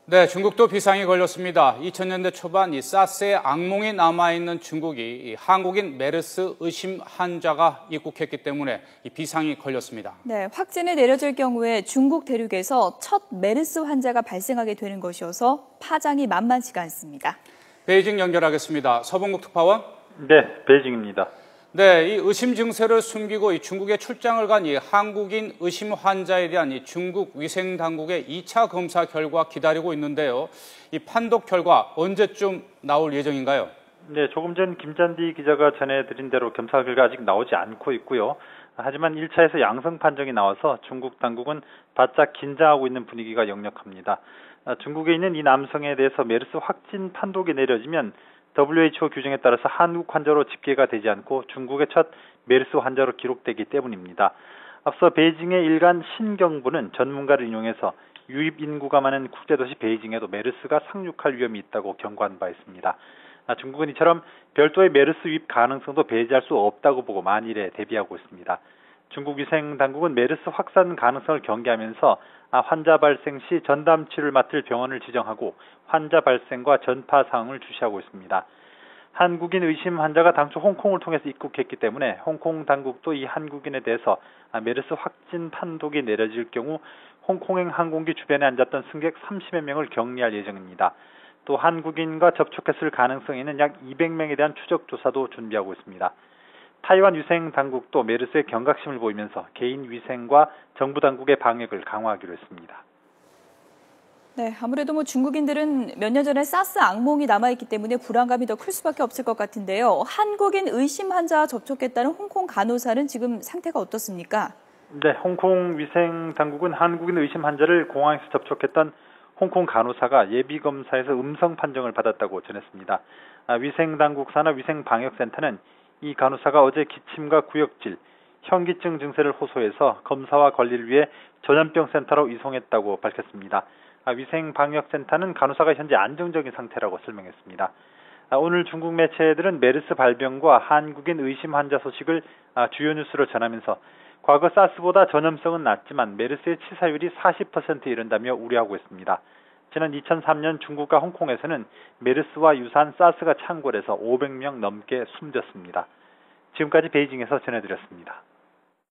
네, 중국도 비상이 걸렸습니다. 2000년대 초반 이 사스의 악몽이 남아있는 중국이 이 한국인 메르스 의심 환자가 입국했기 때문에 이 비상이 걸렸습니다. 네, 확진이 내려질 경우에 중국 대륙에서 첫 메르스 환자가 발생하게 되는 것이어서 파장이 만만치가 않습니다. 베이징 연결하겠습니다. 서봉국 특파원. 네, 베이징입니다. 네, 이 의심 증세를 숨기고 이 중국에 출장을 간 이 한국인 의심 환자에 대한 이 중국 위생 당국의 2차 검사 결과 기다리고 있는데요. 이 판독 결과 언제쯤 나올 예정인가요? 네, 조금 전 김잔디 기자가 전해드린 대로 검사 결과 아직 나오지 않고 있고요. 하지만 1차에서 양성 판정이 나와서 중국 당국은 바짝 긴장하고 있는 분위기가 역력합니다. 중국에 있는 이 남성에 대해서 메르스 확진 판독이 내려지면 WHO 규정에 따라서 한국 환자로 집계가 되지 않고 중국의 첫 메르스 환자로 기록되기 때문입니다. 앞서 베이징의 일간 신경부는 전문가를 인용해서 유입 인구가 많은 국제도시 베이징에도 메르스가 상륙할 위험이 있다고 경고한 바 있습니다. 중국은 이처럼 별도의 메르스 유입 가능성도 배제할 수 없다고 보고 만일에 대비하고 있습니다. 중국 위생당국은 메르스 확산 가능성을 경계하면서 환자 발생 시 전담 치료를 맡을 병원을 지정하고 환자 발생과 전파 상황을 주시하고 있습니다. 한국인 의심 환자가 당초 홍콩을 통해서 입국했기 때문에 홍콩 당국도 이 한국인에 대해서 메르스 확진 판독이 내려질 경우 홍콩행 항공기 주변에 앉았던 승객 30여 명을 격리할 예정입니다. 또 한국인과 접촉했을 가능성이 있는 약 200명에 대한 추적 조사도 준비하고 있습니다. 타이완 위생 당국도 메르스에 경각심을 보이면서 개인 위생과 정부 당국의 방역을 강화하기로 했습니다. 네, 아무래도 중국인들은 몇 년 전에 사스 악몽이 남아있기 때문에 불안감이 더 클 수밖에 없을 것 같은데요. 한국인 의심 환자와 접촉했다는 홍콩 간호사는 지금 상태가 어떻습니까? 네, 홍콩 위생 당국은 한국인 의심 환자를 공항에서 접촉했던 홍콩 간호사가 예비검사에서 음성 판정을 받았다고 전했습니다. 위생당국 산하 위생방역센터는 이 간호사가 어제 기침과 구역질, 현기증 증세를 호소해서 검사와 관리를 위해 전염병 센터로 이송했다고 밝혔습니다. 위생방역센터는 간호사가 현재 안정적인 상태라고 설명했습니다. 오늘 중국 매체들은 메르스 발병과 한국인 의심 환자 소식을 주요 뉴스로 전하면서 과거 사스보다 전염성은 낮지만 메르스의 치사율이 40%에 이른다며 우려하고 있습니다. 지난 2003년 중국과 홍콩에서는 메르스와 유사한 사스가 창궐해서 500명 넘게 숨졌습니다. 지금까지 베이징에서 전해드렸습니다.